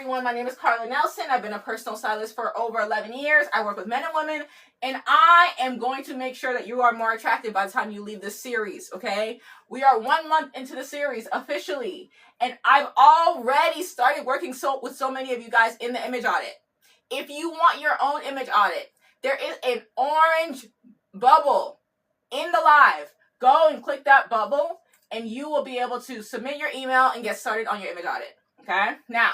everyone. My name is Carla Nelson. I've been a personal stylist for over 11 years. I work with men and women, and I am going to make sure that you are more attractive by the time you leave this series, okay? We are 1 month into the series officially, and I've already started working with so many of you guys in the image audit. If you want your own image audit, there is an orange bubble in the live. Go and click that bubble, and you will be able to submit your email and get started on your image audit. Okay, now,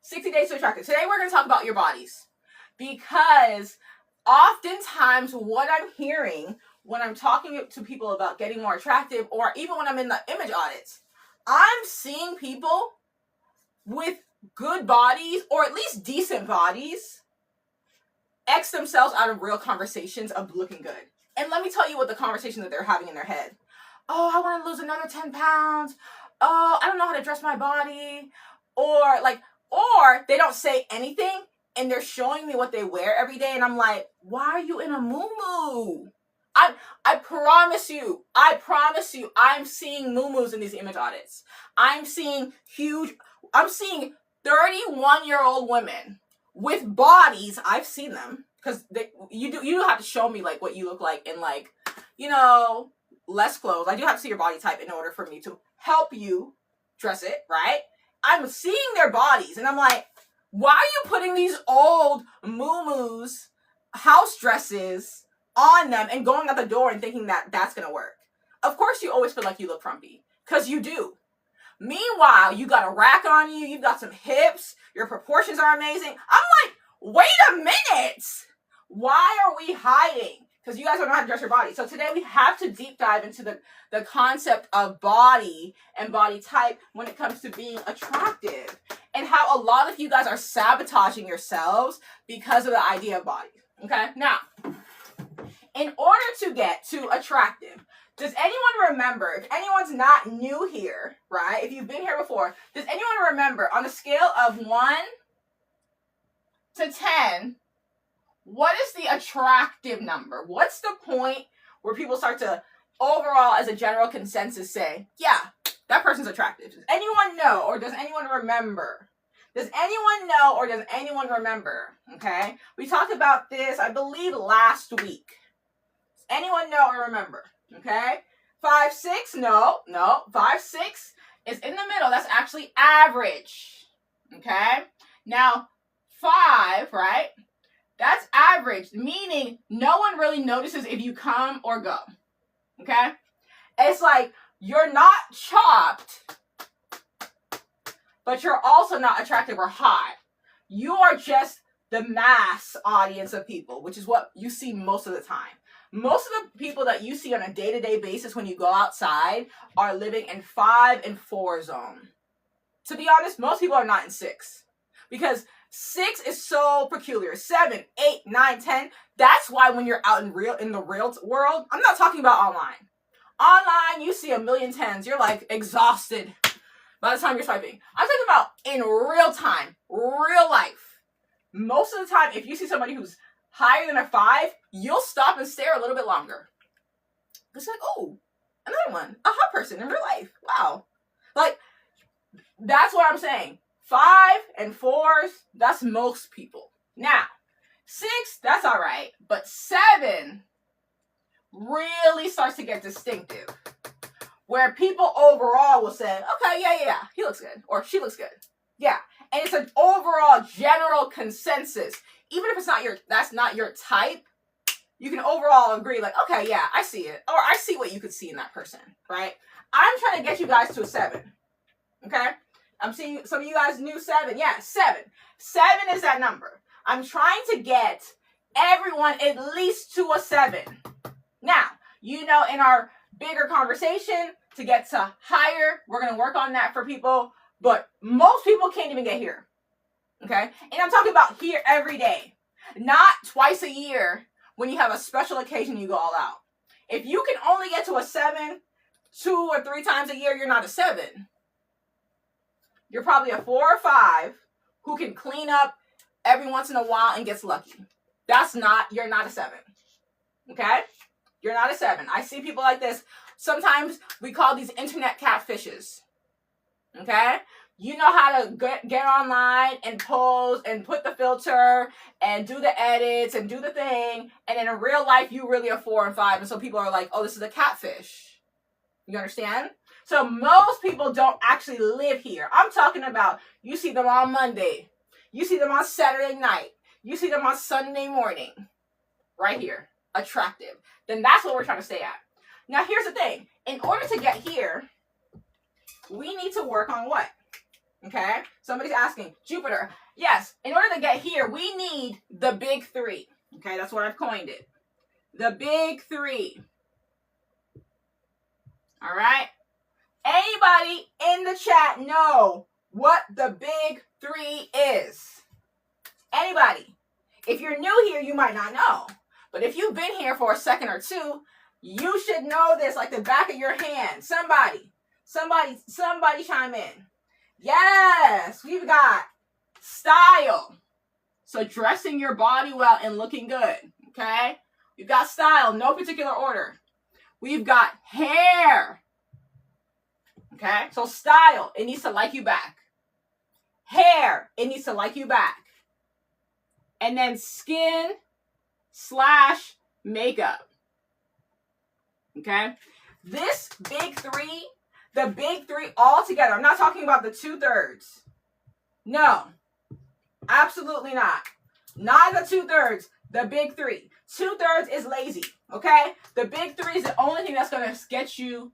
60 days to attractive. Today we're going to talk about your bodies, because oftentimes what I'm hearing when I'm talking to people about getting more attractive, or even when I'm in the image audits, I'm seeing people with good bodies, or at least decent bodies, X themselves out of real conversations of looking good. And let me tell you what the conversation that they're having in their head. Oh, I want to lose another 10 pounds. Oh, I don't know how to dress my body. Or they don't say anything, and they're showing me what they wear every day, and I'm like, why are you in a muumuu? I promise you, I'm seeing muumuus in these image audits. I'm seeing 31-year-old women with bodies. I've seen them, because you do have to show me like what you look like in, like, you know, less clothes. I do have to see your body type in order for me to help you dress it, right? I'm seeing their bodies, and I'm like, why are you putting these old muumuus, house dresses on them and going out the door and thinking that that's gonna work? Of course you always feel like you look frumpy, because you do. Meanwhile, you got a rack on you, you've got some hips, your proportions are amazing. I'm like, wait a minute! Why are we hiding? Because you guys don't know how to dress your body. So today we have to deep dive into the concept of body and body type when it comes to being attractive, and how a lot of you guys are sabotaging yourselves because of the idea of body. Okay? Now, in order to get to attractive, does anyone remember, if anyone's not new here, right? If you've been here before, does anyone remember on a scale of 1 to 10, what is the attractive number? What's the point where people start to, overall, as a general consensus, say, yeah, that person's attractive? Does anyone know, or does anyone remember? Does anyone know, or does anyone remember? Okay? We talked about this, I believe, last week. Does anyone know or remember? Okay? 5, 6, no. 5, 6 is in the middle. That's actually average. Okay? Now, 5, right? That's average, meaning no one really notices if you come or go. Okay? It's like you're not chopped, but you're also not attractive or hot. You are just the mass audience of people, which is what you see most of the time. Most of the people that you see on a day-to-day basis when you go outside are living in 5 and 4 zone. To be honest, most people are not in 6, because 6 is so peculiar. 7, 8, 9, 10. That's why when you're out in the real world, I'm not talking about online. Online, you see a million 10s. You're like exhausted by the time you're swiping. I'm talking about in real time, real life. Most of the time, if you see somebody who's higher than a 5, you'll stop and stare a little bit longer. It's like, oh, another one, a hot person in real life. Wow. Like, that's what I'm saying. 5 and 4s, that's most people. Now, 6, that's all right. But 7 really starts to get distinctive, where people overall will say, okay, yeah, he looks good, or she looks good. Yeah. And it's an overall general consensus. Even if that's not your type, you can overall agree, like, okay, yeah, I see it. Or I see what you could see in that person, right? I'm trying to get you guys to a 7. Okay? I'm seeing some of you guys knew 7. Yeah, 7. 7 is that number. I'm trying to get everyone at least to a 7. Now, you know, in our bigger conversation, to get to higher, we're going to work on that for people. But most people can't even get here. Okay? And I'm talking about here every day. Not twice a year when you have a special occasion you go all out. If you can only get to a 7 2 or 3 times a year, you're not a 7. You're probably a 4 or 5 who can clean up every once in a while and gets lucky. You're not a 7. Okay? You're not a 7. I see people like this. Sometimes we call these internet catfishes. Okay? You know how to get online and pose and put the filter and do the edits and do the thing. And in real life, you really are 4 and 5. And so people are like, oh, this is a catfish. You understand? So most people don't actually live here. I'm talking about you see them on Monday. You see them on Saturday night. You see them on Sunday morning. Right here. Attractive. Then that's what we're trying to stay at. Now, here's the thing. In order to get here, we need to work on what? Okay? Somebody's asking, Jupiter. Yes, in order to get here, we need the big 3. Okay, that's what I've coined it. The big 3. All right? Anybody in the chat know what the big 3 is? Anybody? If you're new here, you might not know. But if you've been here for a second or two, you should know this like the back of your hand. Somebody chime in. Yes, we've got style. So dressing your body well and looking good, okay? We've got style, no particular order. We've got hair, okay? So style, it needs to like you back. Hair, it needs to like you back. And then skin / makeup, okay? This big 3, the big 3 all together. I'm not talking about the 2/3. No, absolutely not. Not the 2/3, the big 3. 2/3 is lazy, okay? The big 3 is the only thing that's going to get you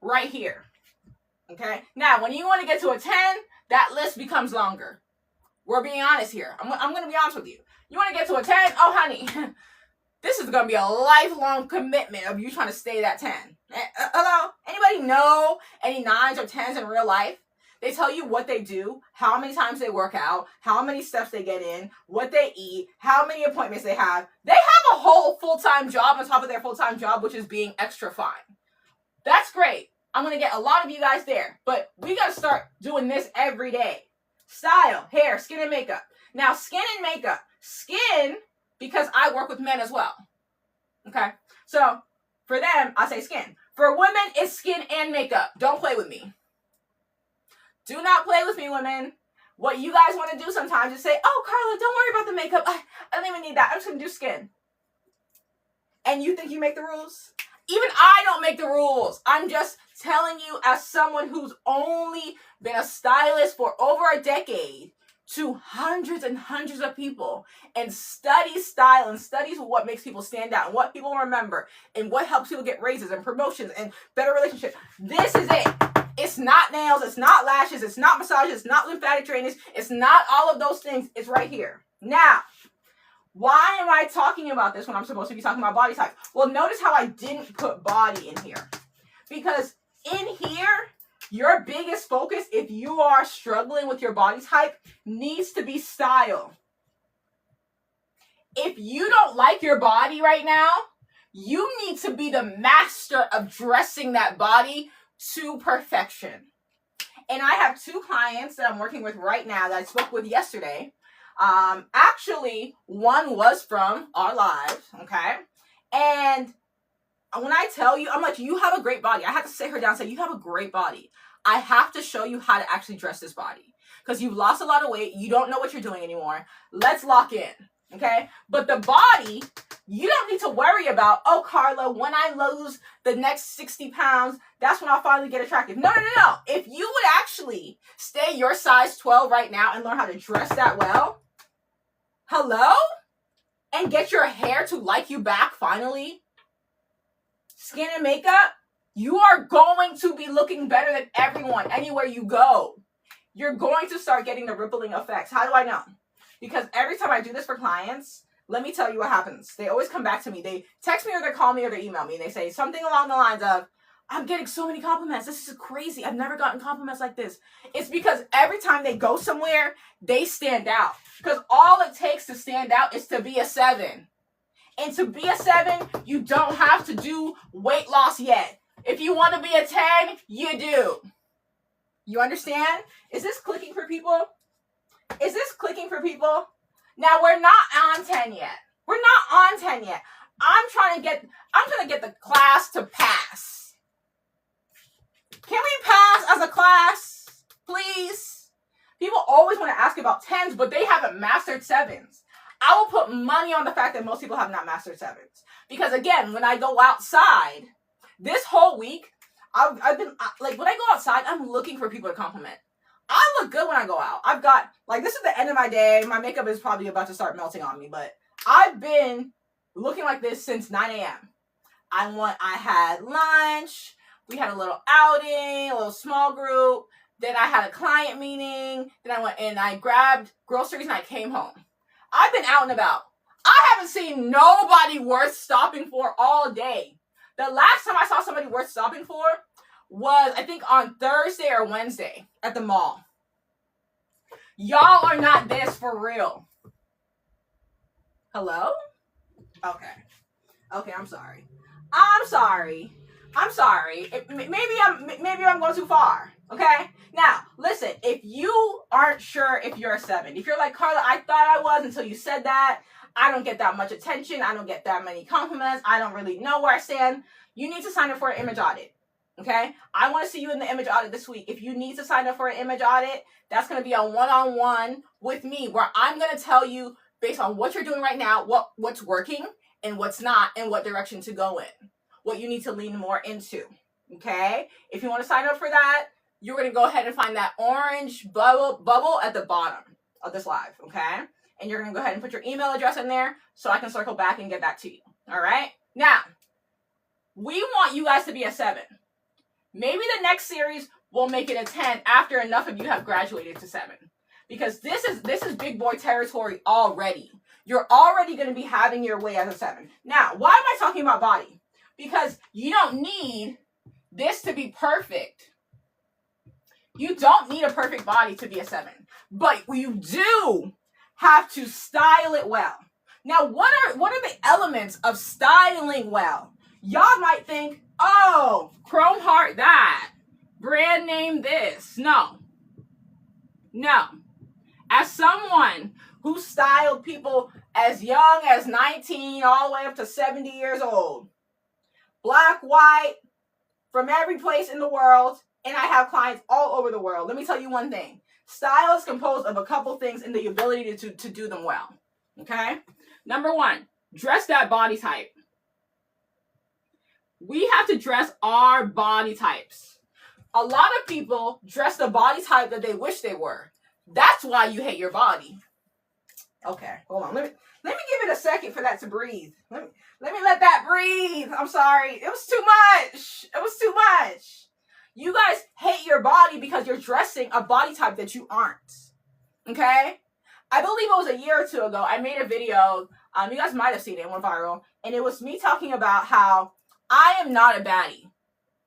right here, okay? Now, when you want to get to a 10, that list becomes longer. We're being honest here. I'm going to be honest with you. You want to get to a 10? Oh, honey, this is going to be a lifelong commitment of you trying to stay that 10. Hello? Anybody know any 9s or 10s in real life? They tell you what they do, how many times they work out, how many steps they get in, what they eat, how many appointments they have. They have a whole full-time job on top of their full-time job, which is being extra fine. That's great. I'm going to get a lot of you guys there. But we got to start doing this every day. Style, hair, skin, and makeup. Now, skin and makeup. Skin, because I work with men as well. Okay? So, for them, I say skin. For women, it's skin and makeup. Don't play with me. Do not play with me, women. What you guys want to do sometimes is say, oh, Carla, don't worry about the makeup. I don't even need that. I'm just going to do skin. And you think you make the rules? Even I don't make the rules. I'm just telling you as someone who's only been a stylist for over a decade to hundreds and hundreds of people and studies style and studies what makes people stand out and what people remember and what helps people get raises and promotions and better relationships. This is it. It's not nails. It's not lashes. It's not massages. It's not lymphatic drainage. It's not all of those things. It's right here. Now, why am I talking about this when I'm supposed to be talking about body type? Well, notice how I didn't put body in here. Because in here, your biggest focus, if you are struggling with your body type, needs to be style. If you don't like your body right now, you need to be the master of dressing that body to perfection. And I have 2 clients that I'm working with right now that I spoke with yesterday. Actually, one was from our lives, okay? And when I tell you, I'm like, you have a great body. I have to sit her down and say, you have a great body. I have to show you how to actually dress this body. Because you've lost a lot of weight. You don't know what you're doing anymore. Let's lock in, okay? But the body, you don't need to worry about, oh, Carla, when I lose the next 60 pounds, that's when I'll finally get attractive. No. If you would actually stay your size 12 right now and learn how to dress that well, hello? And get your hair to like you back finally, skin and makeup, you are going to be looking better than everyone anywhere you go. You're going to start getting the rippling effects. How do I know? Because every time I do this for clients, let me tell you what happens. They always come back to me. They text me or they call me or they email me. And they say something along the lines of, I'm getting so many compliments. This is crazy. I've never gotten compliments like this. It's because every time they go somewhere, they stand out. Because all it takes to stand out is to be a 7. And to be a 7, you don't have to do weight loss yet. If you want to be a 10, you do. You understand? Is this clicking for people? Is this clicking for people? Now, we're not on 10 yet. We're not on 10 yet. I'm trying to get the class to pass. Can we pass as a class? talking about 10s, but they haven't mastered 7s. I will put money on the fact that most people have not mastered 7s. Because again, when I go outside, this whole week, I've been, like, when I go outside, I'm looking for people to compliment. I look good when I go out. I've got, like, this is the end of my day. My makeup is probably about to start melting on me, but I've been looking like this since 9 a.m. I had lunch. We had a little outing, a little small group. Then I had a client meeting. Then I went and I grabbed groceries and I came home. I've been out and about. I haven't seen nobody worth stopping for all day. The last time I saw somebody worth stopping for was, I think, on Thursday or Wednesday at the mall. Y'all are not this for real. Hello? Okay, I'm sorry. Maybe I'm going too far. Okay? Now, listen, if you aren't sure if you're a 7, if you're like, Carla, I thought I was until you said that, I don't get that much attention, I don't get that many compliments, I don't really know where I stand, you need to sign up for an image audit. Okay? I want to see you in the image audit this week. If you need to sign up for an image audit, that's going to be a one-on-one with me where I'm going to tell you based on what you're doing right now, what's working and what's not, and what direction to go in, what you need to lean more into. Okay? If you want to sign up for that, you're going to go ahead and find that orange bubble at the bottom of this live. Okay? And you're going to go ahead and put your email address in there so I can circle back and get back to you. All right? Now, we want you guys to be a 7. Maybe the next series will make it a 10 after enough of you have graduated to 7. Because this is big boy territory already. You're already going to be having your way as a 7. Now, why am I talking about body? Because you don't need this to be perfect. You don't need a perfect body to be a 7. But you do have to style it well. Now, what are the elements of styling well? Y'all might think, oh, Chrome Heart that, brand name this. No. As someone who styled people as young as 19 all the way up to 70 years old, black, white, from every place in the world, and I have clients all over the world, let me tell you one thing. Style is composed of a couple things and the ability to do them well. Okay? Number 1, dress that body type. We have to dress our body types. A lot of people dress the body type that they wish they were. That's why you hate your body. Okay, hold on. Let me give it a second for that to breathe. Let me let that breathe. I'm sorry. It was too much. You guys hate your body because you're dressing a body type that you aren't. Okay? I believe it was a year or two ago, I made a video. You guys might have seen it. It went viral. And it was me talking about how I am not a baddie.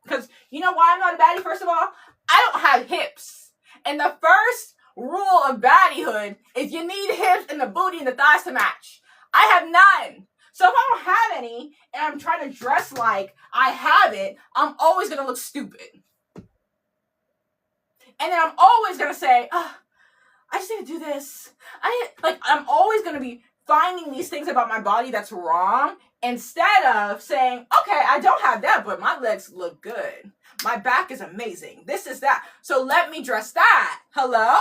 Because you know why I'm not a baddie, first of all? I don't have hips. And the first rule of baddiehood is you need hips and the booty and the thighs to match. I have none. So if I don't have any and I'm trying to dress like I have it, I'm always going to look stupid. And then I'm always going to say, oh, I just need to do this. I'm always going to be finding these things about my body that's wrong instead of saying, okay, I don't have that, but my legs look good. My back is amazing. This is that. So let me dress that. Hello?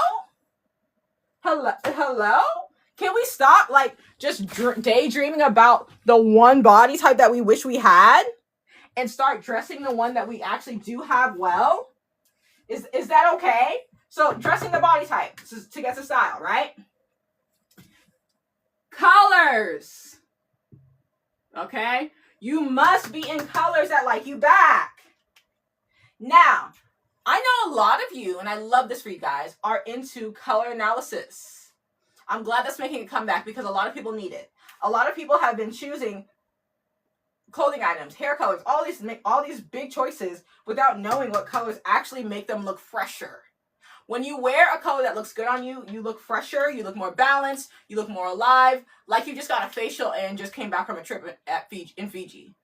Can we stop just daydreaming about the one body type that we wish we had and start dressing the one that we actually do have well? Is that okay? So dressing the body type to get to style, right? Colors. Okay? You must be in colors that like you back. Now, I know a lot of you, and I love this for you guys, are into color analysis. I'm glad that's making a comeback because a lot of people need it. A lot of people have been choosing clothing items, hair colors, all these big choices without knowing what colors actually make them look fresher. When you wear a color that looks good on you, you look fresher, you look more balanced, you look more alive, like you just got a facial and just came back from a trip in Fiji.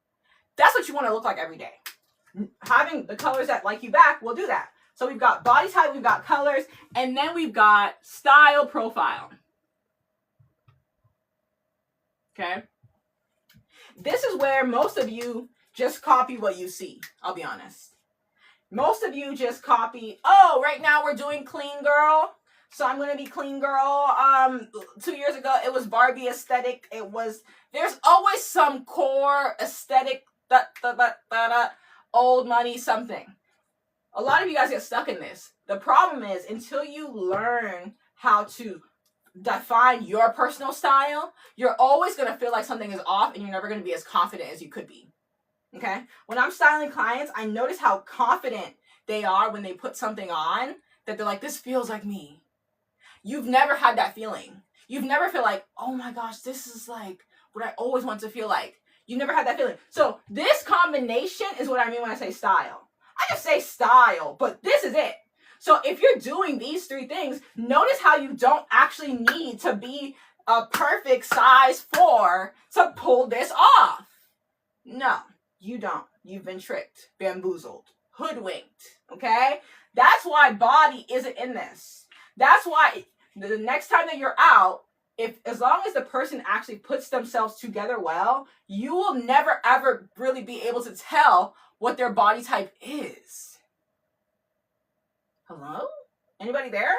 That's what you want to look like every day. Having the colors that like you back will do that. So we've got body type, we've got colors, and then we've got style profile. Okay? This is where most of you just copy what you see, I'll be honest. Most of you just copy, oh, right now we're doing clean girl. So I'm gonna be clean girl. 2 years ago it was Barbie aesthetic. There's always some core aesthetic old money something. A lot of you guys get stuck in this. The problem is until you learn how to define your personal style, you're always going to feel like something is off and you're never going to be as confident as you could be. Okay? When I'm styling clients, I notice how confident they are when they put something on that they're like, this feels like me. You've never had that feeling. You've never felt like, oh my gosh, this is like what I always want to feel like. You never had that feeling. So this combination is what I mean when I say style. I just say style, but this is it. So if you're doing these 3 things, notice how you don't actually need to be a perfect size 4 to pull this off. No, you don't. You've been tricked, bamboozled, hoodwinked, okay? That's why body isn't in this. That's why the next time that you're out, as long as the person actually puts themselves together well, you will never ever really be able to tell what their body type is. Hello? Anybody there?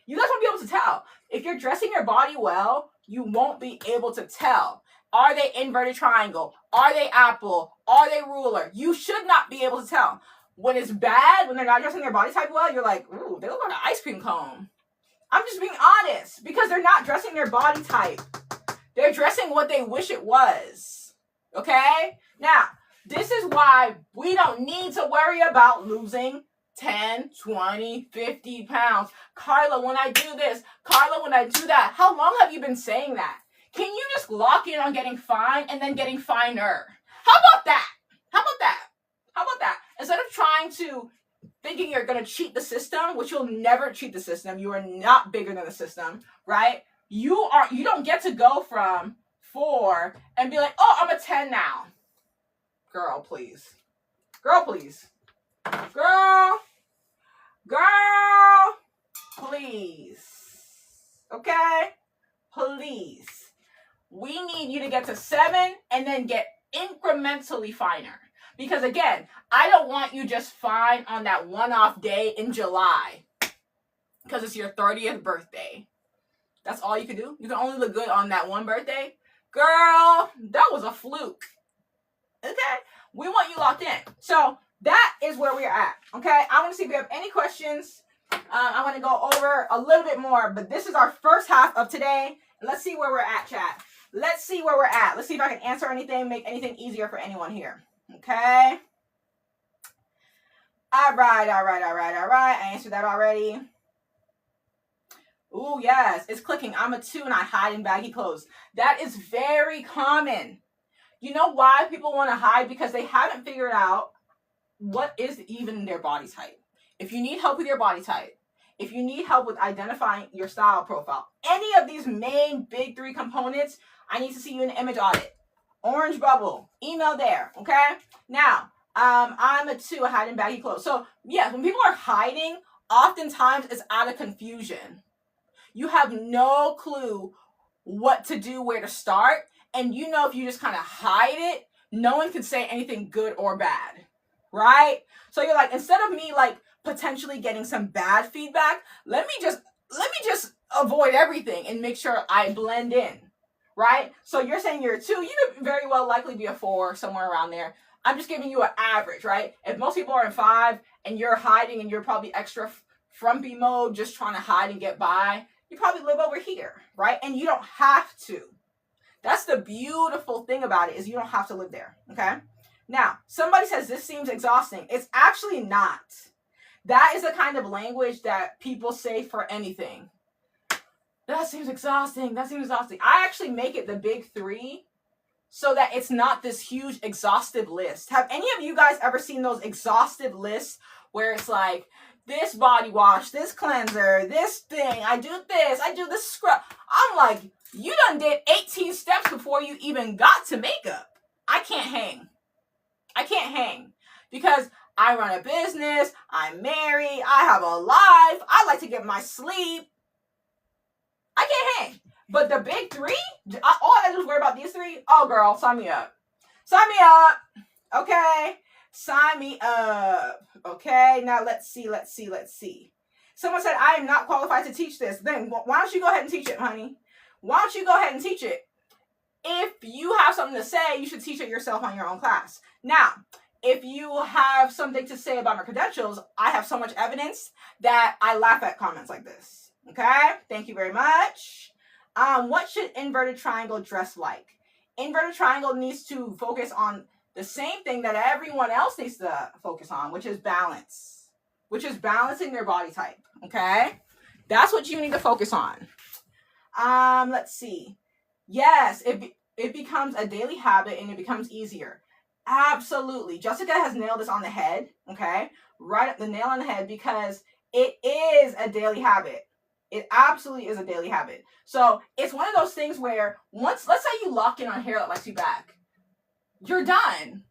You guys won't be able to tell. If you're dressing your body well, you won't be able to tell. Are they inverted triangle? Are they apple? Are they ruler? You should not be able to tell. When it's bad, when they're not dressing their body type well, you're like, ooh, they look like an ice cream cone. I'm just being honest, because they're not dressing their body type. They're dressing what they wish it was. Okay? Now, this is why we don't need to worry about losing 10, 20, 50 pounds. Carla, when I do this. Carla, when I do that. How long have you been saying that? Can you just lock in on getting fine and then getting finer? How about that? How about that? How about that? Instead of trying to thinking you're going to cheat the system, which you'll never cheat the system. You are not bigger than the system, right? You don't get to go from 4 and be like, oh, I'm a 10 now. Girl, please. Girl, please. Girl, please. Okay? Please. We need you to get to 7 and then get incrementally finer. Because again, I don't want you just fine on that one-off day in July because it's your 30th birthday. That's all you can do? You can only look good on that one birthday? Girl, that was a fluke. Okay? We want you locked in. So that is where we're at. Okay? I want to see if we have any questions. I want to go over a little bit more, but this is our first half of today. Let's see where we're at, chat. Let's see where we're at. Let's see if I can answer anything, make anything easier for anyone here. Okay. All right. I answered that already. Ooh, yes. It's clicking. I'm a 2 and I hide in baggy clothes. That is very common. You know why people want to hide? Because they haven't figured out what is even their body type. If you need help with your body type, if you need help with identifying your style profile, any of these main big 3 components, I need to see you in the image audit. Orange bubble, email there, okay? Now, I'm a 2, I hide in baggy clothes. So, yeah, when people are hiding, oftentimes it's out of confusion. You have no clue what to do, where to start, and you know if you just kind of hide it, no one can say anything good or bad, right? So you're like, instead of me like potentially getting some bad feedback, let me just avoid everything and make sure I blend in. Right? So you're saying you're a 2. You could very well likely be a 4, somewhere around there. I'm just giving you an average, right? If most people are in 5 and you're hiding and you're probably extra frumpy mode, just trying to hide and get by, you probably live over here, right? And you don't have to. That's the beautiful thing about it, is you don't have to live there, okay? Now, somebody says this seems exhausting. It's actually not. That is the kind of language that people say for anything. That seems exhausting. That seems exhausting. I actually make it the big 3 so that it's not this huge exhaustive list. Have any of you guys ever seen those exhaustive lists where it's like, this body wash, this cleanser, this thing, I do this, I do this scrub. I'm like, you done did 18 steps before you even got to makeup. I can't hang. I can't hang because I run a business, I'm married, I have a life, I like to get my sleep. I can't hang. But the big 3, all I do is worry about these 3. Oh, girl, sign me up. Sign me up. Okay. Sign me up. Okay. Now let's see. Someone said, I am not qualified to teach this. Then why don't you go ahead and teach it, honey? Why don't you go ahead and teach it? If you have something to say, you should teach it yourself on your own class. Now, if you have something to say about my credentials, I have so much evidence that I laugh at comments like this. Okay? Thank you very much. What should inverted triangle dress like? Inverted triangle needs to focus on the same thing that everyone else needs to focus on, which is balance, which is balancing their body type. Okay? That's what you need to focus on. Let's see. Yes, it becomes a daily habit and it becomes easier. Absolutely. Jessica has nailed this on the head, okay? Right at the nail on the head, because it is a daily habit. It absolutely is a daily habit. So it's one of those things where once, let's say you lock in on hair that likes you back, you're done.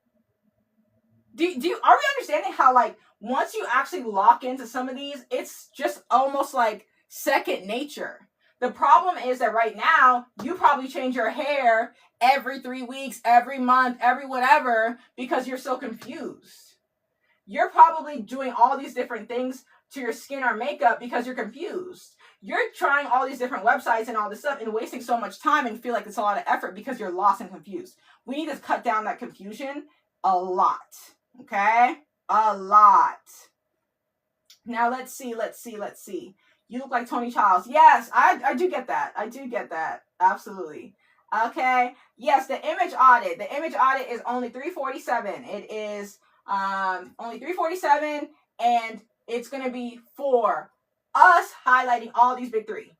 Are we understanding how, like, once you actually lock into some of these, it's just almost like second nature. The problem is that right now, you probably change your hair every 3 weeks, every month, every whatever, because you're so confused. You're probably doing all these different things to your skin or makeup because you're confused. You're trying all these different websites and all this stuff and wasting so much time and feel like it's a lot of effort because you're lost and confused. We need to cut down that confusion a lot, okay? A lot. Now, let's see. You look like Tony Childs. Yes, I do get that. I do get that. Absolutely. Okay. Yes, the image audit. The image audit is only $347. It is only $347, and it's going to be for us highlighting all these big three.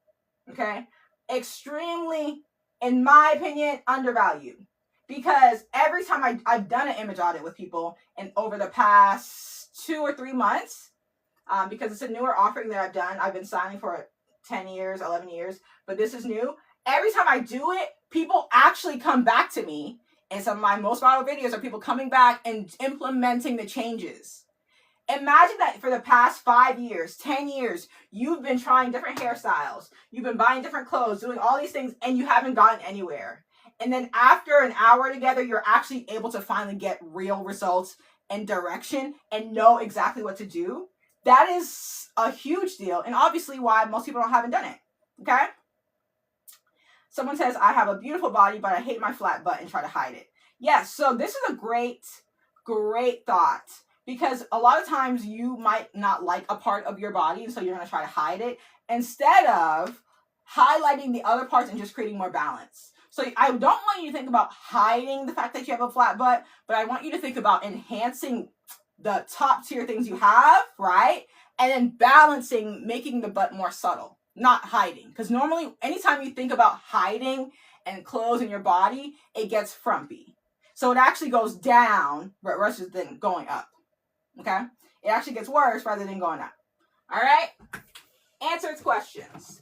Okay. Extremely, in my opinion, undervalued. Because every time I've done an image audit with people, and over the past 2 or 3 months, because it's a newer offering that I've done. I've been styling for 10 years, 11 years, but this is new. Every time I do it, people actually come back to me, and some of my most viral videos are people coming back and implementing the changes. Imagine that for the past 5 years, 10 years, you've been trying different hairstyles, you've been buying different clothes, doing all these things, and you haven't gotten anywhere. And then after an hour together, you're actually able to finally get real results and direction and know exactly what to do. That is a huge deal, and obviously why most people haven't done it, okay? Someone says, I have a beautiful body, but I hate my flat butt and try to hide it. Yes, so this is a great thought, because a lot of times you might not like a part of your body, and so you're going to try to hide it, instead of highlighting the other parts and just creating more balance. So I don't want you to think about hiding the fact that you have a flat butt, but I want you to think about enhancing the top tier things you have, right? And then balancing, making the butt more subtle, not hiding. Because normally, anytime you think about hiding and clothes in your body, it gets frumpy. So it actually goes down rather than going up, okay? It actually gets worse rather than going up, all right? Answered questions.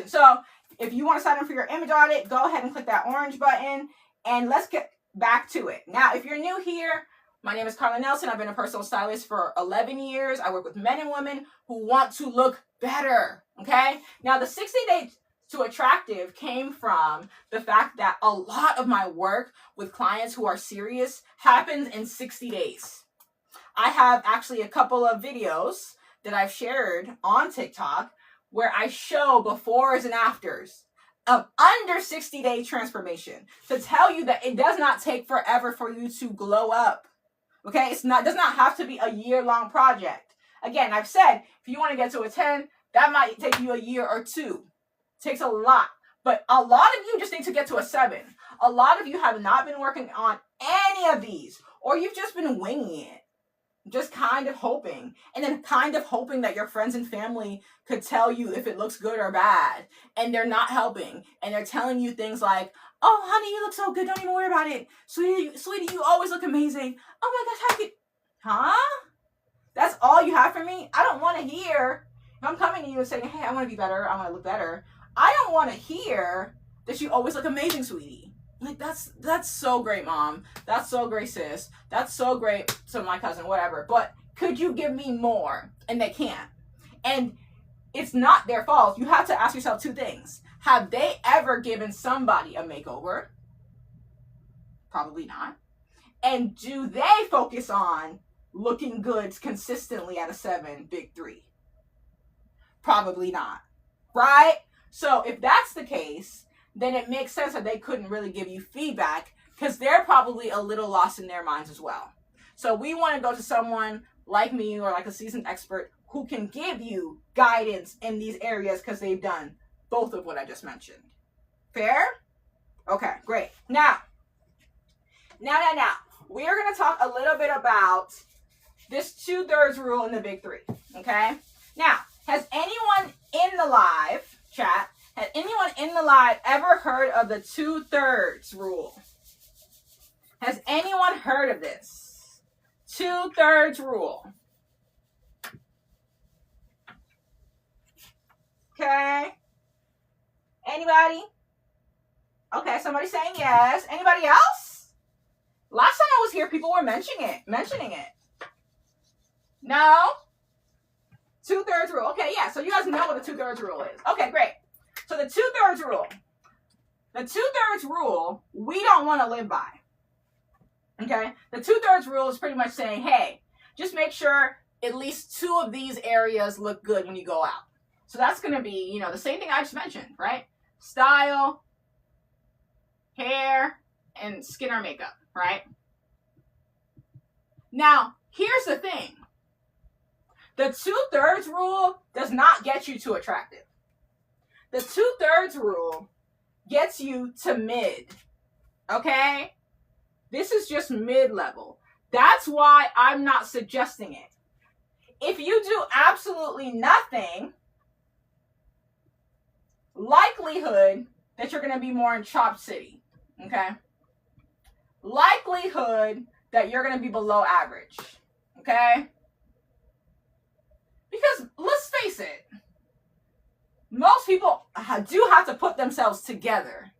So if you want to sign up for your image audit, go ahead and click that orange button, and let's get back to it. Now, if you're new here, my name is Carla Nelson. I've been a personal stylist for 11 years. I work with men and women who want to look better, okay? Now, the 60 Days to Attractive came from the fact that a lot of my work with clients who are serious happens in 60 days. I have actually a couple of videos that I've shared on TikTok where I show befores and afters of under 60-day transformation to tell you that it does not take forever for you to glow up. Okay, does not have to be a year-long project. Again, I've said, if you want to get to a 10, that might take you a year or 2. It takes a lot. But a lot of you just need to get to a 7. A lot of you have not been working on any of these, or you've just been winging it. Just kind of hoping. And then kind of hoping that your friends and family could tell you if it looks good or bad. And they're not helping. And they're telling you things like, oh, honey, you look so good. Don't even worry about it. Sweetie, you always look amazing. Oh my gosh, how could... Huh? That's all you have for me? I don't want to hear. If I'm coming to you and saying, hey, I want to be better. I want to look better. I don't want to hear that you always look amazing, sweetie. Like, that's so great, mom. That's so great, sis. That's so great to my cousin, whatever. But could you give me more? And they can't. And it's not their fault. You have to ask yourself 2 things. Have they ever given somebody a makeover? Probably not. And do they focus on looking good consistently at a 7, big 3? Probably not, right? So if that's the case, then it makes sense that they couldn't really give you feedback because they're probably a little lost in their minds as well. So we want to go to someone like me or like a seasoned expert who can give you guidance in these areas because they've done both of what I just mentioned. Fair? Okay, great. Now, we are going to talk a little bit about this 2/3 rule in the big three, okay? Now, has anyone in the live chat, has anyone in the live ever heard of the 2/3 rule? Has anyone heard of this? 2/3 rule. Okay. Anybody? Okay, somebody's saying yes. Anybody else? Last time I was here, people were mentioning it. No? 2/3 rule. Okay, yeah, so you guys know what the 2/3 rule is. Okay, great. So the 2/3 rule. The 2/3 rule, we don't want to live by. Okay? The 2/3 rule is pretty much saying, hey, just make sure at least 2 of these areas look good when you go out. So that's going to be, you know, the same thing I just mentioned, right? Style, hair, and skin or makeup, right? Now, here's the thing. The 2/3 rule does not get you to attractive. The 2/3 rule gets you to mid, okay? This is just mid-level. That's why I'm not suggesting it. If you do absolutely nothing, likelihood that you're going to be more in Chop City, okay? Likelihood that you're going to be below average, okay? Because let's face it, most people do have to put themselves together.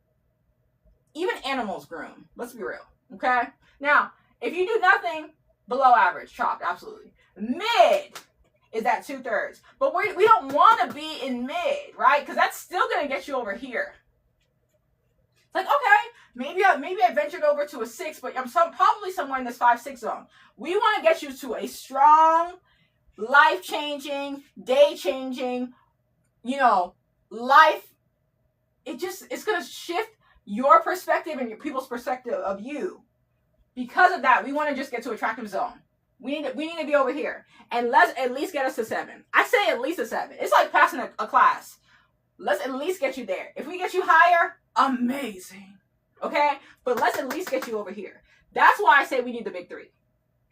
Even animals groom. Let's be real, okay? Now, if you do nothing, below average, chopped, absolutely. Mid is that 2/3. But we don't want to be in mid, right? Because that's still going to get you over here. It's like, okay, maybe I ventured over to a 6, but I'm probably somewhere in this 5-6 zone. We want to get you to a strong, life-changing, day-changing, you know, life. It's going to shift your perspective and your people's perspective of you. Because of that, we want to just get to attractive zone. We need to be over here. And let's at least get us to 7. I say at least a 7. It's like passing a class. Let's at least get you there. If we get you higher, amazing. Okay? But let's at least get you over here. That's why I say we need the big 3.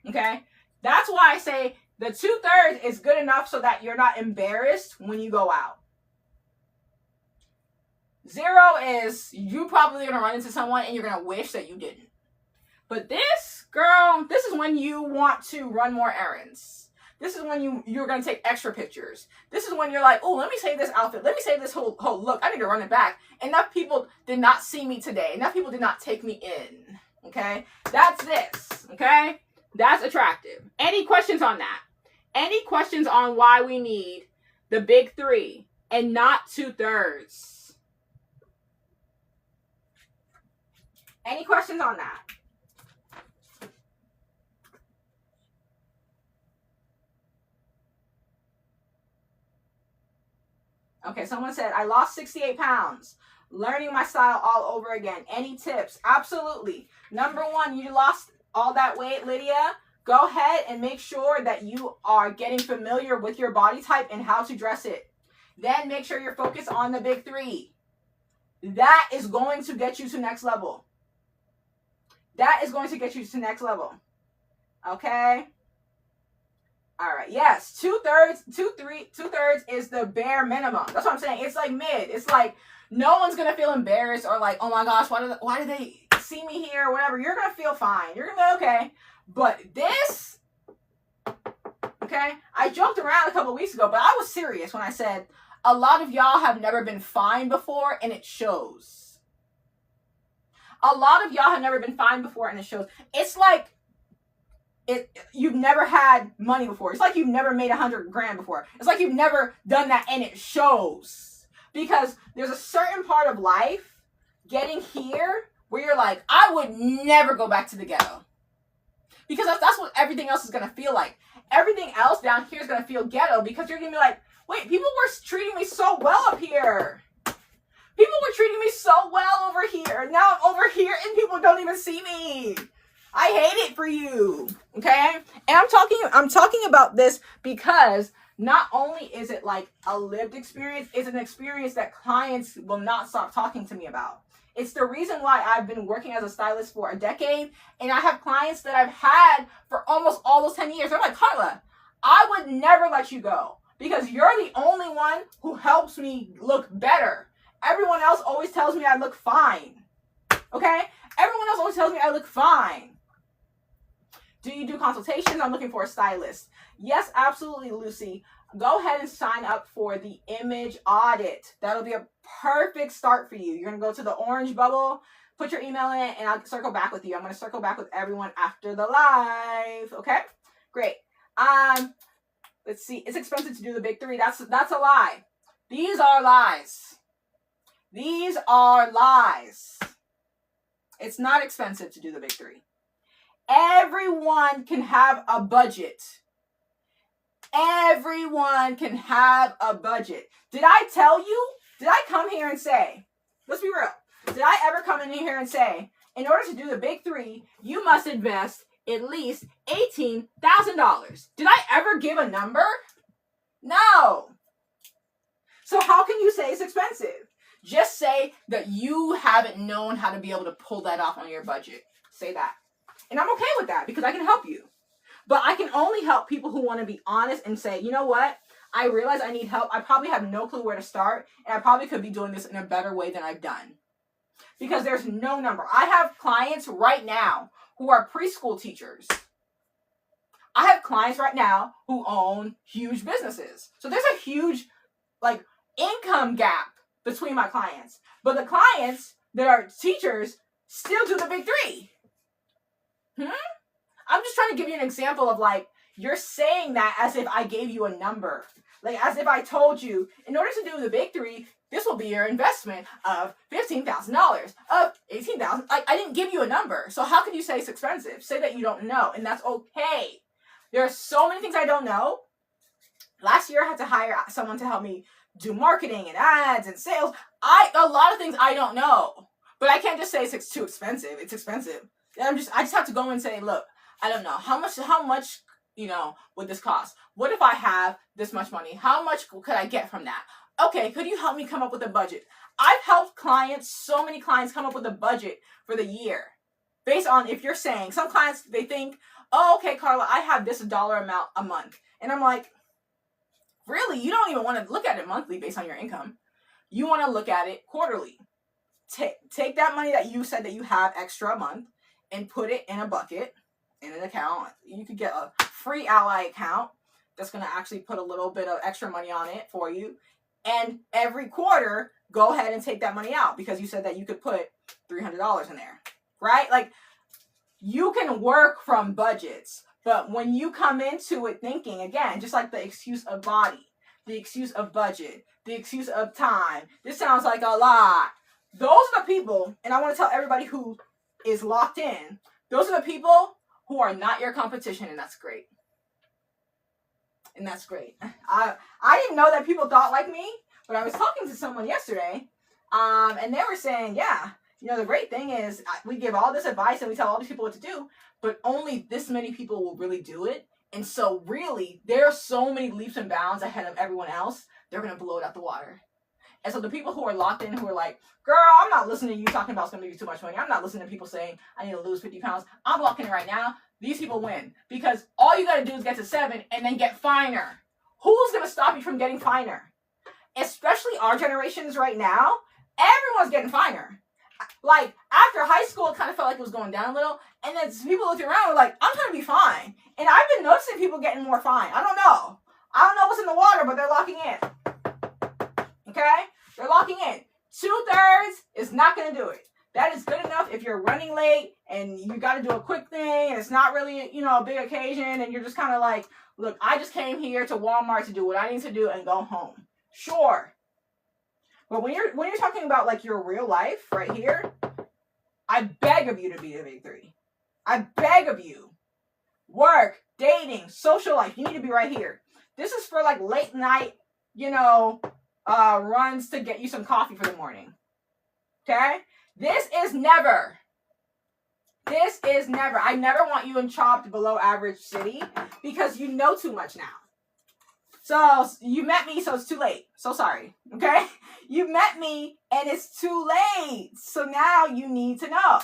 Okay? That's why I say the 2/3 is good enough so that you're not embarrassed when you go out. 0 is you probably going to run into someone and you're going to wish that you didn't. But this, girl, this is when you want to run more errands. This is when you're going to take extra pictures. This is when you're like, oh, let me save this outfit. Let me save this whole look. I need to run it back. Enough people did not see me today. Enough people did not take me in. Okay? That's this. Okay? That's attractive. Any questions on that? Any questions on why we need the big 3 and not 2/3? Any questions on that? Okay, someone said, I lost 68 pounds. Learning my style all over again. Any tips? Absolutely. Number 1, you lost all that weight, Lydia. Go ahead and make sure that you are getting familiar with your body type and how to dress it. Then make sure you're focused on the big 3. That is going to get you to next level. That is going to get you to next level. Okay? All right. Yes. 2/3 is the bare minimum. That's what I'm saying. It's like mid. It's like no one's going to feel embarrassed or like, oh my gosh, why did they see me here or whatever. You're going to feel fine. You're going to be okay. But this, okay, I joked around a couple of weeks ago, but I was serious when I said a lot of y'all have never been fine before and it shows. A lot of y'all have never been fine before and it shows. It's like you've never had money before. It's like you've never made $100,000 before. It's like you've never done that and it shows. Because there's a certain part of life getting here where you're like, I would never go back to the ghetto. Because that's what everything else is going to feel like. Everything else down here is going to feel ghetto because you're going to be like, Wait, people were treating me so well up here. People were treating me so well over here. Now I'm over here and people don't even see me. I hate it for you. Okay? And I'm talking about this because not only is it like a lived experience, it's an experience that clients will not stop talking to me about. It's the reason why I've been working as a stylist for a decade, and I have clients that I've had for almost all those 10 years. They're like, Carla, I would never let you go because you're the only one who helps me look better. Everyone else always tells me I look fine. Okay? Everyone else always tells me I look fine. Do you do consultations? I'm looking for a stylist. Yes, absolutely, Lucy. Go ahead and sign up for the Image Audit. That'll be a perfect start for you. You're going to go to the orange bubble, put your email in it, and I'll circle back with you. I'm going to circle back with everyone after the live. Okay? Great. Let's see. It's expensive to do the big three. That's a lie. These are lies. These are lies. It's not expensive to do the big three. Everyone can have a budget. Everyone can have a budget. Did I tell you? Did I come here and say, let's be real. Did I ever come in here and say, in order to do the big three, you must invest at least $18,000? Did I ever give a number? No. So how can you say it's expensive? Just say that you haven't known how to be able to pull that off on your budget. Say that. And I'm okay with that because I can help you. But I can only help people who want to be honest and say, you know what? I realize I need help. I probably have no clue where to start. And I probably could be doing this in a better way than I've done. Because there's no number. I have clients right now who are preschool teachers. I have clients right now who own huge businesses. So there's a huge income gap between my clients. But the clients that are teachers still do the big three. I'm just trying to give you an example of you're saying that as if I gave you a number. As if I told you, in order to do the big three, this will be your investment of $15,000, of $18,000. I didn't give you a number. So how can you say it's expensive? Say that you don't know, and that's okay. There are so many things I don't know. Last year I had to hire someone to help me do marketing and ads and sales. A lot of things I don't know. But I can't just say it's too expensive. It's expensive. I just have to go and say, look, I don't know. How much, would this cost? What if I have this much money? How much could I get from that? Okay, could you help me come up with a budget? I've helped so many clients come up with a budget for the year. Based on if you're saying, some clients, they think, oh, okay, Carla, I have this dollar amount a month. And I'm like, really? You don't even want to look at it monthly based on your income. You want to look at it quarterly. Take that money that you said that you have extra a month and put it in a bucket, in an account. You could get a free Ally account that's going to actually put a little bit of extra money on it for you. And every quarter, go ahead and take that money out because you said that you could put $300 in there, right? You can work from budgets, but when you come into it thinking, again, just like the excuse of body, the excuse of budget, the excuse of time, this sounds like a lot. Those are the people, and I want to tell everybody who is locked in, those are the people who are not your competition, and that's great. And that's great. I didn't know that people thought like me, but I was talking to someone yesterday, and they were saying, yeah, the great thing is we give all this advice and we tell all these people what to do, but only this many people will really do it. And so really, there are so many leaps and bounds ahead of everyone else, they're going to blow it out the water. And so the people who are locked in, who are like, girl, I'm not listening to you talking about it's going to give you too much money. I'm not listening to people saying I need to lose 50 pounds. I'm locking in right now. These people win because all you got to do is get to 7 and then get finer. Who's going to stop you from getting finer? Especially our generations right now, everyone's getting finer. After high school, it kind of felt like it was going down a little. And then people looking around were like, I'm trying to be fine. And I've been noticing people getting more fine. I don't know what's in the water, but they're locking in. Okay? They're locking in. 2/3 is not going to do it. That is good enough if you're running late and you got to do a quick thing and it's not really, a big occasion and you're just kind of like, look, I just came here to Walmart to do what I need to do and go home. Sure. But when you're talking about your real life right here, I beg of you to be the big three. I beg of you. Work, dating, social life, you need to be right here. This is for late night runs to get you some coffee for the morning. Okay? This is never. I never want you in chopped below average city because you know too much now. So you met me, so it's too late. So sorry. Okay? You met me and it's too late. So now you need to know.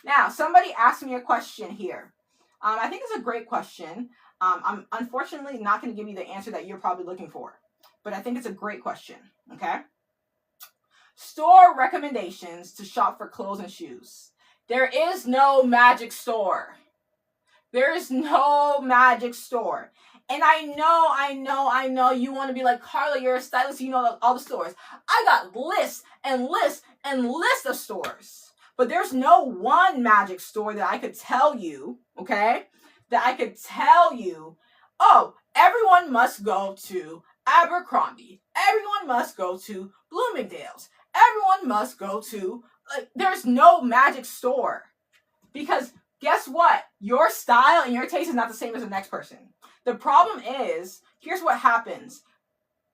Now, somebody asked me a question here. I think it's a great question. I'm unfortunately not going to give you the answer that you're probably looking for, but I think it's a great question. Okay? Store recommendations to shop for clothes and shoes. There is no magic store. There is no magic store. And I know you want to be like, Carla, you're a stylist, you know all the stores. I got lists and lists and lists of stores. But there's no one magic store that I could tell you, okay? That I could tell you, oh, everyone must go to Abercrombie. Everyone must go to Bloomingdale's. Everyone must go to, there's no magic store. Because guess what? Your style and your taste is not the same as the next person. The problem is, here's what happens.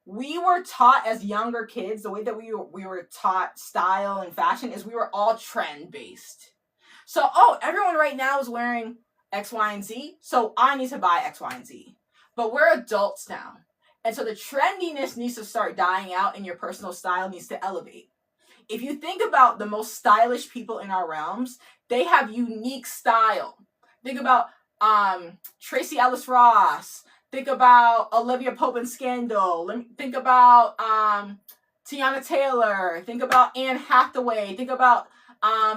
We were taught as younger kids, the way that we were taught style and fashion is we were all trend-based. So, everyone right now is wearing X, Y, and Z, so I need to buy X, Y, and Z. But we're adults now. And so the trendiness needs to start dying out and your personal style needs to elevate. If you think about the most stylish people in our realms, they have unique style. Think about Tracy Ellis Ross. Think about Olivia Pope and Scandal. Think about Tiana Taylor. Think about Anne Hathaway. Think about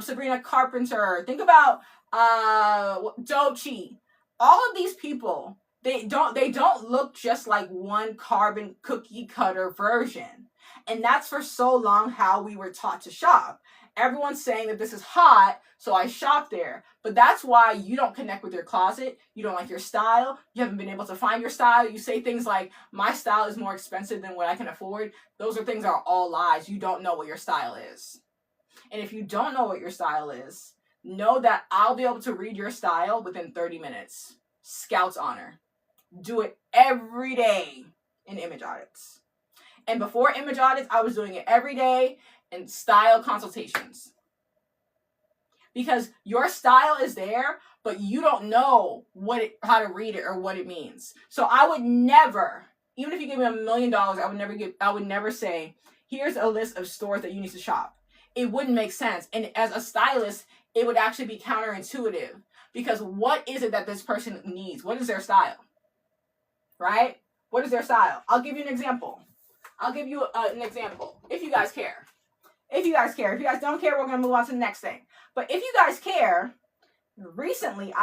Sabrina Carpenter. Think about Doechii. All of these people, they don't look just like one carbon cookie cutter version. And that's for so long how we were taught to shop. Everyone's saying that this is hot, so I shop there. But that's why you don't connect with your closet. You don't like your style. You haven't been able to find your style. You say things like, my style is more expensive than what I can afford. Those are things that are all lies. You don't know what your style is. And if you don't know what your style is, know that I'll be able to read your style within 30 minutes. Scout's honor. Do it every day in image audits. And before image audits, I was doing it every day in style consultations. Because your style is there, but you don't know how to read it or what it means. So I would never, even if you gave me $1 million, I would never say, here's a list of stores that you need to shop. It wouldn't make sense. And as a stylist, it would actually be counterintuitive. Because what is it that this person needs? What is their style? Right? What is their style? I'll give you an example. If you guys care. If you guys don't care, we're going to move on to the next thing. But if you guys care, recently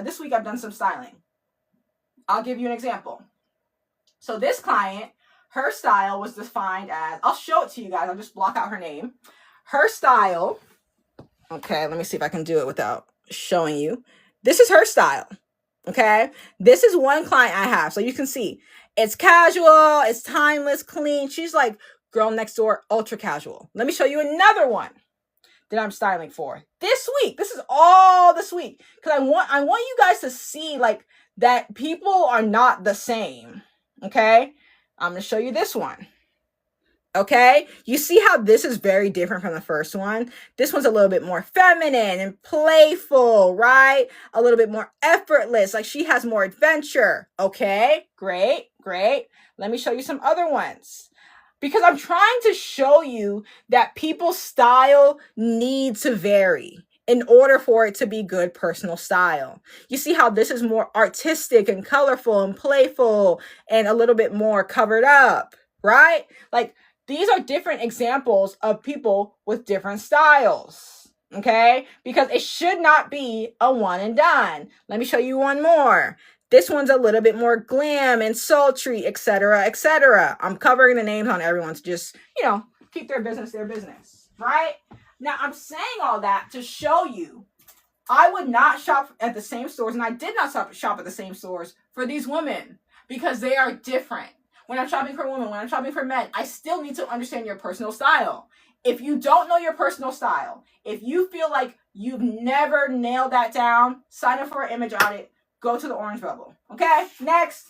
this week I've done some styling. I'll give you an example. So this client, her style was defined as, I'll show it to you guys. I'll just block out her name. Her style, okay, let me see if I can do it without showing you. This is her style. Okay, this is one client I have. So you can see it's casual, it's timeless, clean. She's like girl next door, ultra casual. Let me show you another one that I'm styling for this week. This is all this week because I want you guys to see like that people are not the same. Okay, I'm gonna show you this one. Okay, you see how this is very different from the first one? This one's a little bit more feminine and playful, right? A little bit more effortless, like she has more adventure. Okay, great. Let me show you some other ones. Because I'm trying to show you that people's style needs to vary in order for it to be good personal style. You see how this is more artistic and colorful and playful and a little bit more covered up, right? Like, these are different examples of people with different styles, okay? Because it should not be a one and done. Let me show you one more. This one's a little bit more glam and sultry, etc., etc. I'm covering the names on everyone to just, keep their business, right? Now, I'm saying all that to show you I would not shop at the same stores, and I did not shop at the same stores for these women because they are different. When I'm shopping for women, when I'm shopping for men, I still need to understand your personal style. If you don't know your personal style, if you feel like you've never nailed that down, sign up for an image audit, go to the orange bubble. Okay, next.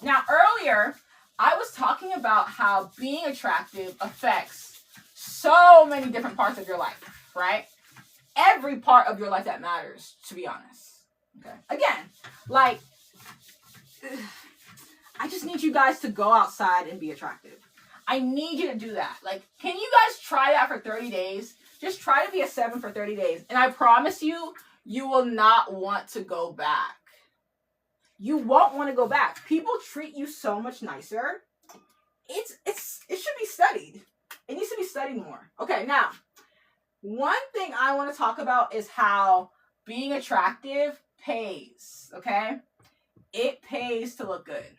Now, earlier, I was talking about how being attractive affects so many different parts of your life, right? Every part of your life that matters, to be honest. Okay. Again, like, I just need you guys to go outside and be attractive. I need you to do that. Like, can you guys try that for 30 days? Just try to be a 7 for 30 days. And I promise you, you will not want to go back. You won't want to go back. People treat you so much nicer. It should be studied. It needs to be studied more. Okay, now, one thing I want to talk about is how being attractive pays, okay? It pays to look good.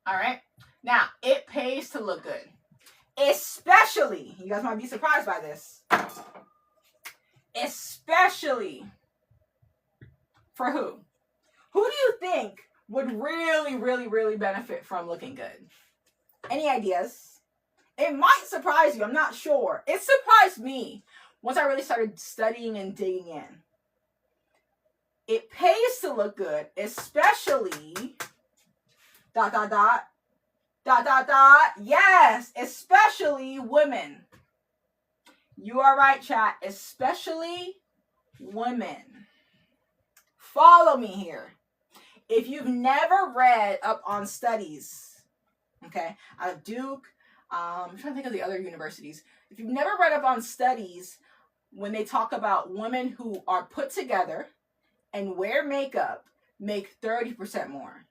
All right? Now, it pays to look good. Especially, you guys might be surprised by this, especially for who? Who do you think would really, really, really benefit from looking good? Any ideas? It might surprise you. I'm not sure. It surprised me once I really started studying and digging in. It pays to look good, especially ... Yes, especially women. You are right, chat. Especially women. Follow me here. If you've never read up on studies, okay, out of Duke, I'm trying to think of the other universities. If you've never read up on studies, when they talk about women who are put together and wear makeup make 30% more.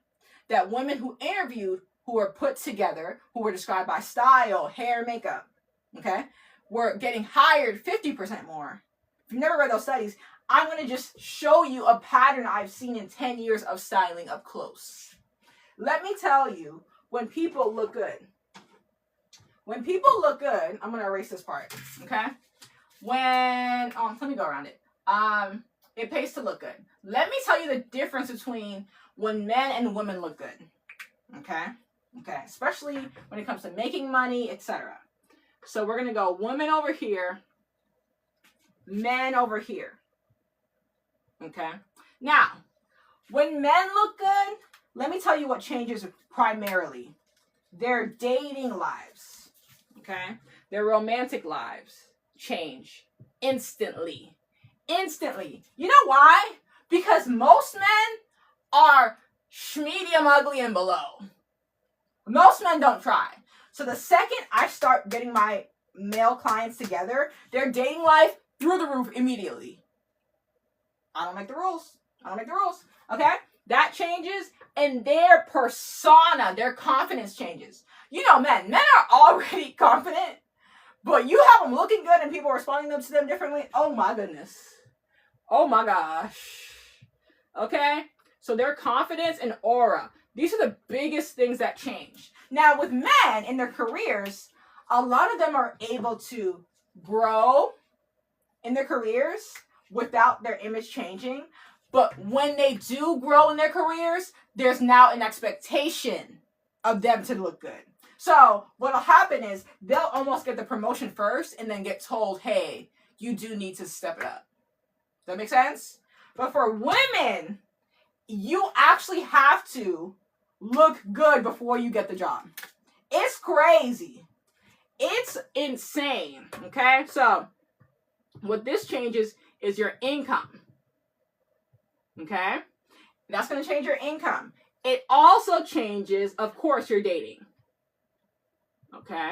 That women who interviewed who were put together, who were described by style, hair, makeup, okay, were getting hired 50% more. If you've never read those studies, I'm going to just show you a pattern I've seen in 10 years of styling up close. Let me tell you, when people look good, I'm going to erase this part, okay? Let me go around it. It pays to look good. Let me tell you the difference between when men and women look good, okay? Okay, especially when it comes to making money, etc. So we're going to go women over here, men over here. Okay? Now, when men look good, let me tell you what changes primarily. Their dating lives, okay? Their romantic lives change instantly. Instantly. You know why? Because most men are medium ugly and below. Most men don't try. So the second I start getting my male clients together, their dating life through the roof immediately. I don't make the rules. Okay? That changes, and their persona, their confidence changes. You know, men are already confident, but you have them looking good and people responding to them differently. Oh my goodness. Oh my gosh. Okay? So their confidence and aura, these are the biggest things that change. Now, with men in their careers, a lot of them are able to grow in their careers without their image changing. But when they do grow in their careers, there's now an expectation of them to look good. So what'll happen is they'll almost get the promotion first and then get told, hey, you do need to step it up. Does that make sense? But for women, you actually have to look good before you get the job. It's crazy. It's insane. Okay? So what this changes is your income. Okay? That's going to change your income. It also changes, of course, your dating. Okay?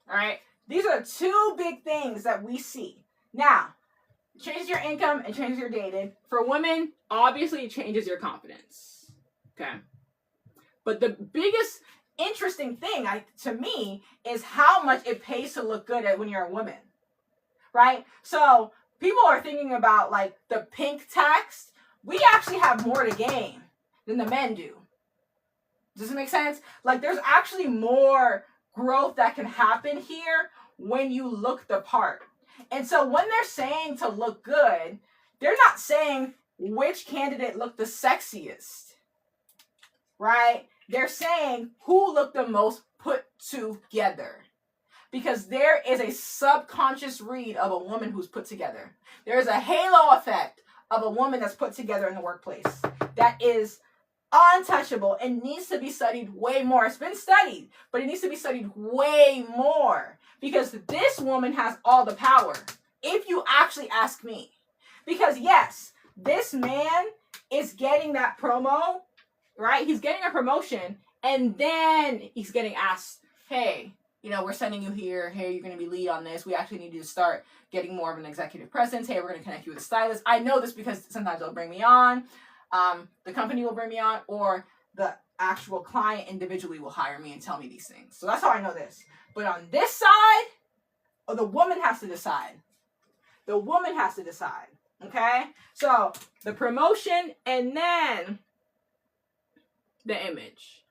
All right? These are two big things that we see. Now, it changes your income and changes your dating. For women, obviously, it changes your confidence. Okay? But the biggest interesting thing to me is how much it pays to look good when you're a woman. Right? So people are thinking about like the pink tax. We actually have more to gain than the men do. Does it make sense? Like there's actually more growth that can happen here when you look the part. And so when they're saying to look good, they're not saying which candidate looked the sexiest. Right? They're saying who looked the most put together. Because there is a subconscious read of a woman who's put together. There is a halo effect of a woman that's put together in the workplace that is untouchable and needs to be studied way more. It's been studied, but it needs to be studied way more because this woman has all the power, if you actually ask me. Because yes, this man is getting that promo, right? He's getting a promotion, and then he's getting asked, hey, you know, we're sending you here. Hey, you're going to be lead on this. We actually need you to start getting more of an executive presence. Hey, we're going to connect you with a stylist. I know this because sometimes they'll bring me on. The company will bring me on, or the actual client individually will hire me and tell me these things. So that's how I know this. But on this side, the woman has to decide. The woman has to decide. Okay? So the promotion and then the image.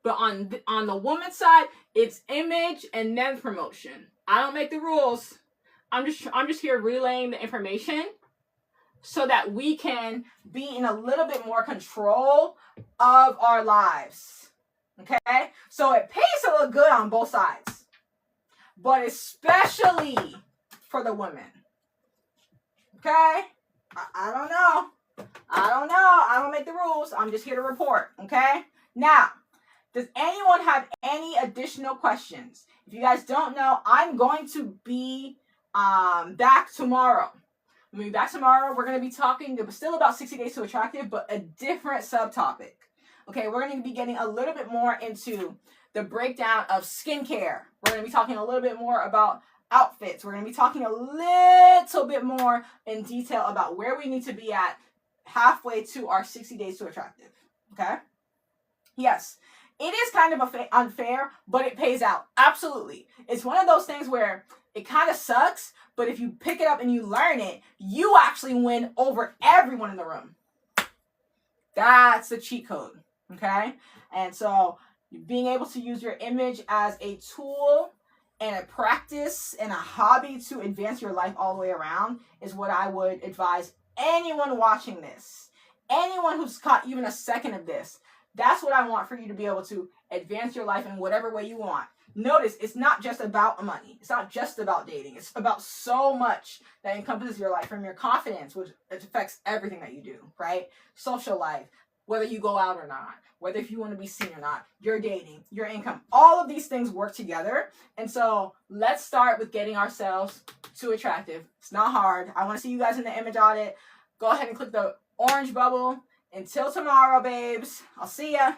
But on the woman's side, it's image and then promotion. I don't make the rules. I'm just here relaying the information so that we can be in a little bit more control of our lives. Okay? So it pays to look good on both sides, but especially for the women. Okay? I don't know. I don't make the rules. I'm just here to report. Okay? Now, does anyone have any additional questions? If you guys don't know, I'm going to be back tomorrow. I'm going to be back tomorrow. We're going to be talking still about 60 Days to Attractive, but a different subtopic. Okay, we're going to be getting a little bit more into the breakdown of skincare. We're going to be talking a little bit more about outfits. We're going to be talking a little bit more in detail about where we need to be at halfway to our 60 Days to Attractive. Okay? Yes, it is kind of unfair, but it pays out. Absolutely. It's one of those things where it kind of sucks, but if you pick it up and you learn it, you actually win over everyone in the room. That's the cheat code, okay? And so being able to use your image as a tool and a practice and a hobby to advance your life all the way around is what I would advise anyone watching this. Anyone who's caught even a second of this, that's what I want for you to be able to advance your life in whatever way you want. Notice, it's not just about money. It's not just about dating. It's about so much that encompasses your life, from your confidence, which affects everything that you do, right? Social life, whether you go out or not, whether if you want to be seen or not, your dating, your income, all of these things work together. And so let's start with getting ourselves to attractive. It's not hard. I want to see you guys in the image audit. Go ahead and click the orange bubble. Until tomorrow, babes. I'll see ya.